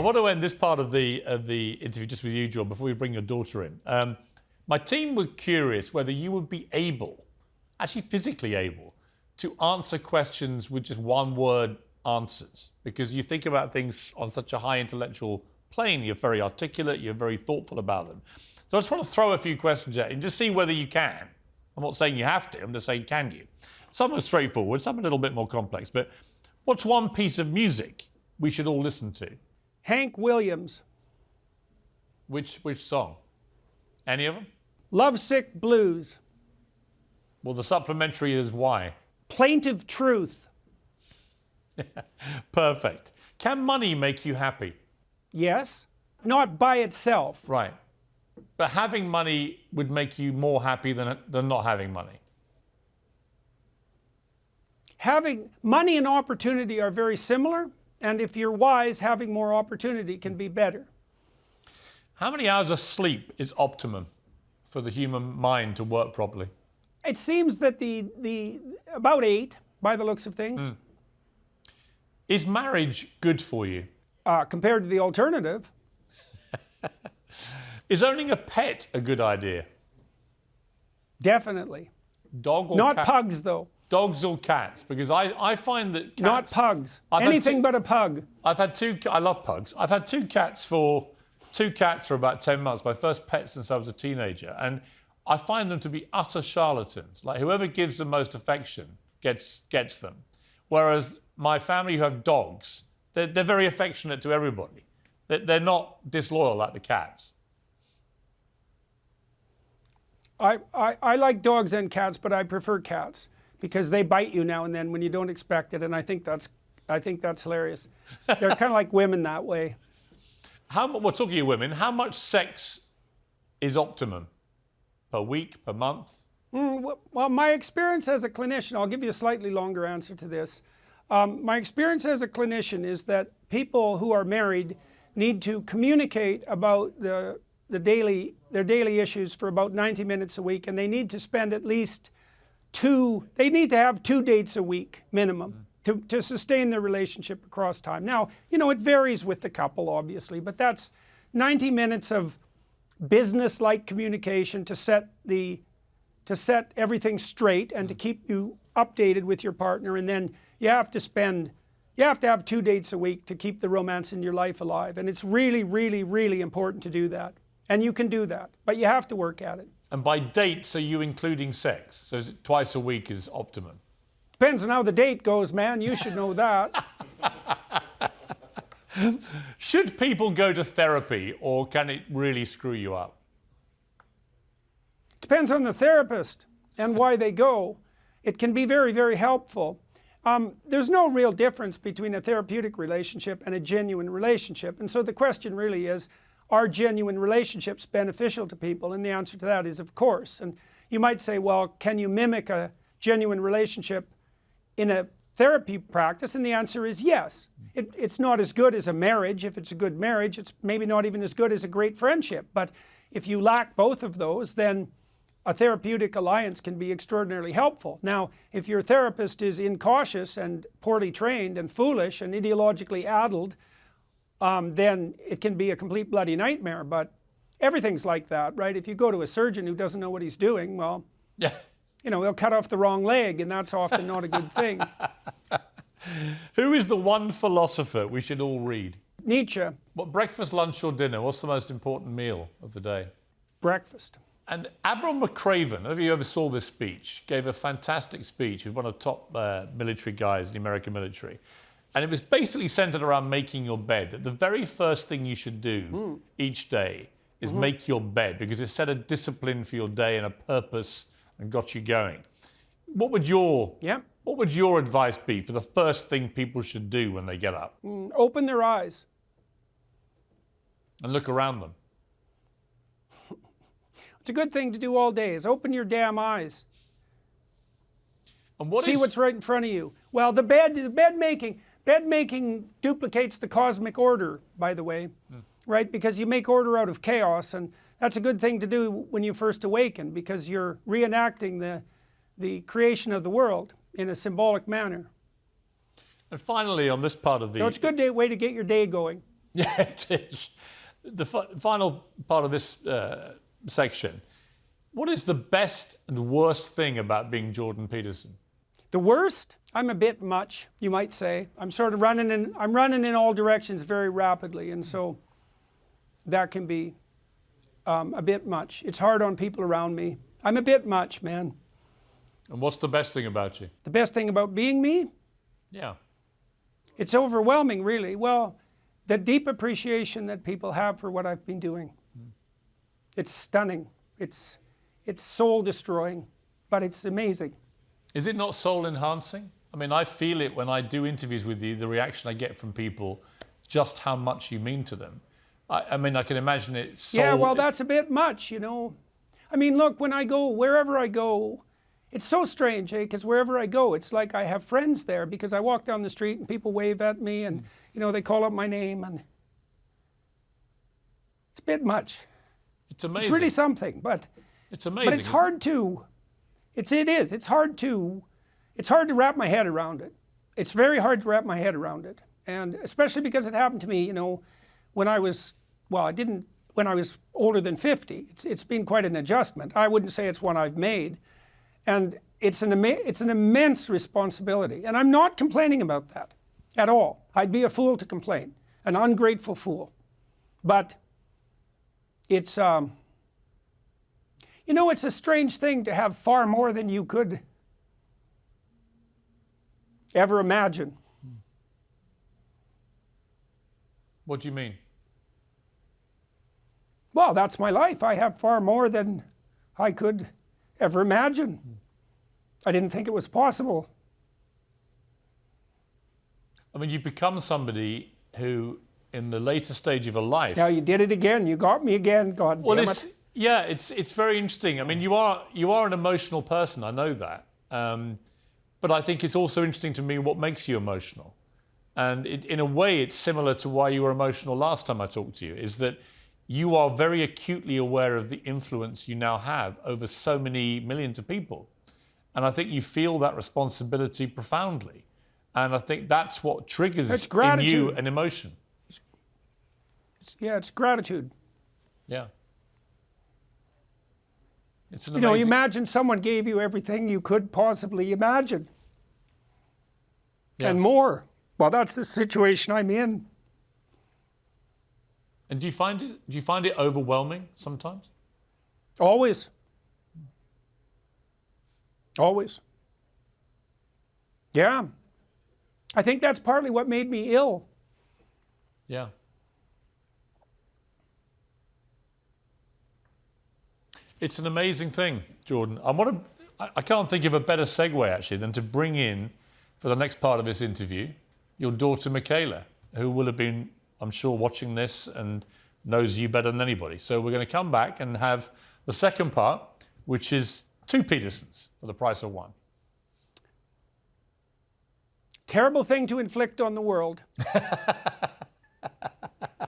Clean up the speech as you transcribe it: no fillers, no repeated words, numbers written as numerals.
I want to end this part of the interview just with you, John, before we bring your daughter in. My team were curious whether you would be able, actually physically able, to answer questions with just one-word answers, because you think about things on such a high intellectual plane. You're very articulate, you're very thoughtful about them. So I just want to throw a few questions at you and just see whether you can. I'm not saying you have to, I'm just saying, can you? Some are straightforward, some a little bit more complex, but what's one piece of music we should all listen to? Hank Williams. Which song? Any of them? Lovesick Blues. Well, the supplementary is why? Plaintive Truth. Perfect. Can money make you happy? Yes. Not by itself. Right. But having money would make you more happy than not having money. Having money and opportunity are very similar, and if you're wise, having more opportunity can be better. How many hours of sleep is optimum for the human mind to work properly? It seems that about 8, by the looks of things. Is marriage good for you? Compared to the alternative. Is owning a pet a good idea? Definitely. Dog or Not cat? pugs, though. Dogs or cats? Because I find that cats... Not pugs. Anything but a pug. I've had I love pugs. I've had two cats for about 10 months, my first pet since I was a teenager. And I find them to be utter charlatans. Like, whoever gives the most affection gets them. Whereas my family who have dogs, they're very affectionate to everybody. They're not disloyal like the cats. I like dogs and cats, but I prefer cats because they bite you now and then when you don't expect it, and I think that's hilarious. They're kind of like women that way. We're talking to women. How much sex is optimum? Per week, per month? Well, my experience as a clinician, I'll give you a slightly longer answer to this. My experience as a clinician is that people who are married need to communicate about their daily issues for about 90 minutes a week, and they need to spend at least they need to have 2 dates a week minimum to sustain their relationship across time. Now, it varies with the couple, obviously, but that's 90 minutes of business-like communication to set everything straight and to keep you updated with your partner, and then you have to have 2 dates a week to keep the romance in your life alive, and it's really, really, really important to do that. And you can do that, but you have to work at it. And by dates, are you including sex? So is it twice a week is optimum? Depends on how the date goes, man. You should know that. Should people go to therapy, or can it really screw you up? Depends on the therapist and why they go. It can be very, very helpful. There's no real difference between a therapeutic relationship and a genuine relationship. And so the question really is, are genuine relationships beneficial to people? And the answer to that is, of course. And you might say, well, can you mimic a genuine relationship in a therapy practice? And the answer is yes. It's not as good as a marriage. If it's a good marriage, it's maybe not even as good as a great friendship. But if you lack both of those, then a therapeutic alliance can be extraordinarily helpful. Now, if your therapist is incautious and poorly trained and foolish and ideologically addled, then it can be a complete bloody nightmare. But everything's like that, right? If you go to a surgeon who doesn't know what he's doing, well, yeah, he'll cut off the wrong leg, and that's often not a good thing. Who is the one philosopher we should all read? Nietzsche. What, breakfast, lunch or dinner? What's the most important meal of the day? Breakfast. And Admiral McCraven, if you ever saw this speech, gave a fantastic speech. He was one of the top military guys in the American military. And it was basically centered around making your bed. That the very first thing you should do each day is make your bed, because it set a discipline for your day and a purpose and got you going. What would your advice be for the first thing people should do when they get up? Open their eyes. And look around them. It's a good thing to do all day, is open your damn eyes. And see what's right in front of you. Well, the bed making duplicates the cosmic order, by the way, right? Because you make order out of chaos, and that's a good thing to do when you first awaken, because you're reenacting the creation of the world in a symbolic manner. And finally, on this part of the... So it's a good way to get your day going. Yeah, it is. The final part of this section. What is the best and worst thing about being Jordan Peterson? The worst? I'm a bit much, you might say. I'm sort of running in all directions very rapidly, and so that can be a bit much. It's hard on people around me. I'm a bit much, man. And what's the best thing about you? The best thing about being me? Yeah. It's overwhelming, really. Well, the deep appreciation that people have for what I've been doing. It's stunning. It's soul destroying, but it's amazing. Is it not soul enhancing? I mean, I feel it when I do interviews with you, the reaction I get from people, just how much you mean to them. I mean, I can imagine it's soul... Yeah, well, that's a bit much, you know. I mean, look, when I go, wherever I go, it's so strange, because wherever I go, it's like I have friends there, because I walk down the street and people wave at me and, you know, they call up my name, and it's a bit much. It's amazing. It's really something, but... It's amazing. But it's hard to... It's hard to wrap my head around it. It's very hard to wrap my head around it. And especially because it happened to me, you know, when I was, well, when I was older than 50. It's been quite an adjustment. I wouldn't say it's one I've made. And it's an immense responsibility. And I'm not complaining about that at all. I'd be a fool to complain, an ungrateful fool. But it's, you know, it's a strange thing to have far more than you could ever imagine. What do you mean? Well, that's my life. I have far more than I could ever imagine. I didn't think it was possible. I mean, you've become somebody who, in the later stage of your life... Now you did it again. You got me again, God damn it. Yeah, it's very interesting. I mean, you are an emotional person, I know that. But I think it's also interesting to me what makes you emotional. And in a way, it's similar to why you were emotional last time I talked to you, is that you are very acutely aware of the influence you now have over so many millions of people. And I think you feel that responsibility profoundly. And I think that's what triggers in you an emotion. It's gratitude. Yeah. It's an amazing... You know, imagine someone gave you everything you could possibly imagine. Yeah. And more. Well, that's the situation I'm in. And do you find it overwhelming sometimes? Always. Always. Yeah. I think that's partly what made me ill. Yeah. It's an amazing thing, Jordan. I can't think of a better segue, actually, than to bring in, for the next part of this interview, your daughter, Michaela, who will have been, I'm sure, watching this and knows you better than anybody. So we're going to come back and have the second part, which is 2 Petersons for the price of 1. Terrible thing to inflict on the world.